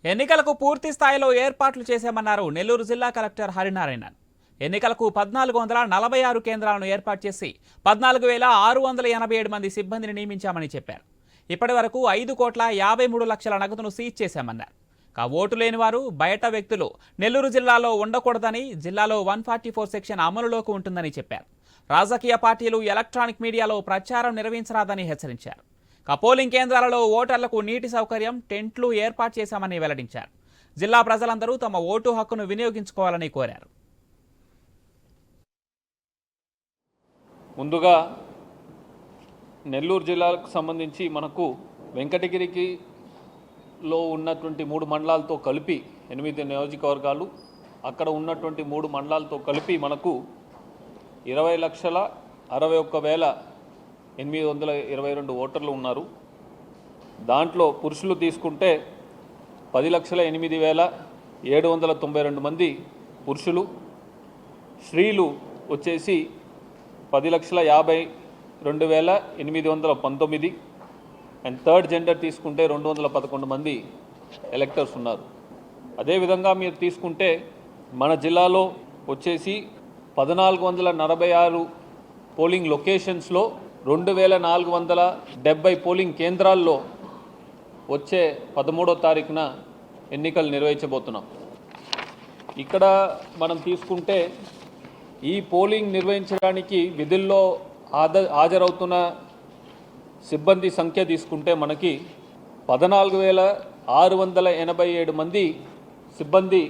ఎన్నికలకు పూర్తి స్థాయిలో ఏర్పాట్లు చేశామన్నారు నెల్లూరు జిల్లా కలెక్టర్ హరినారాయణన్. ఎన్నికలకు 1446 కేంద్రాలను ఏర్పాటు చేసి 14,687 మంది సిబ్బందిని నియమించామని చెప్పారు. ఇప్పటి వరకు 5,53,00,000 నగదును సీజ్ చేశామన్నారు. ఓటు లేని వారు, బయట వ్యక్తులు నెల్లూరు జిల్లాలో ఉండకూడదని, జిల్లాలో 144 సెక్షన్ అమలులోకి ఉంటుందని చెప్పారు. రాజకీయ పార్టీలు ఎలక్ట్రానిక్ మీడియాలో ప్రచారం నిర్వహించరాదని హెచ్చరించారు. పోలింగ్ కేంద్రాలలో ఓటర్లకు నీటి సౌకర్యం, టెంట్లు ఏర్పాటు చేశామని వెల్లడించారు. జిల్లా ప్రజలందరూ తమ ఓటు హక్కును వినియోగించుకోవాలని కోరారు. ముందుగా నెల్లూరు జిల్లాకు సంబంధించి మనకు వెంకటగిరిలో ఉన్నటువంటి 3 మండలాలతో కలిపి 8 నియోజకవర్గాలు, అక్కడ ఉన్నటువంటి 3 మండలాలతో కలిపి మనకు 20,61,822 ఓటర్లు ఉన్నారు. దాంట్లో పురుషులు తీసుకుంటే 10,08,792 మంది పురుషులు, స్త్రీలు వచ్చేసి 10,52,819 అండ్ థర్డ్ జెండర్ తీసుకుంటే 211 మంది ఎలక్టర్స్ ఉన్నారు. అదేవిధంగా మీరు తీసుకుంటే మన జిల్లాలో వచ్చేసి 1,446 పోలింగ్ లొకేషన్స్లో 2,470 పోలింగ్ కేంద్రాల్లో వచ్చే 13వ తారీఖున ఎన్నికలు నిర్వహించబోతున్నాం. ఇక్కడ మనం తీసుకుంటే ఈ పోలింగ్ నిర్వహించడానికి విధుల్లో హాజరవుతున్న సిబ్బంది సంఖ్య తీసుకుంటే మనకి 14,687 మంది సిబ్బంది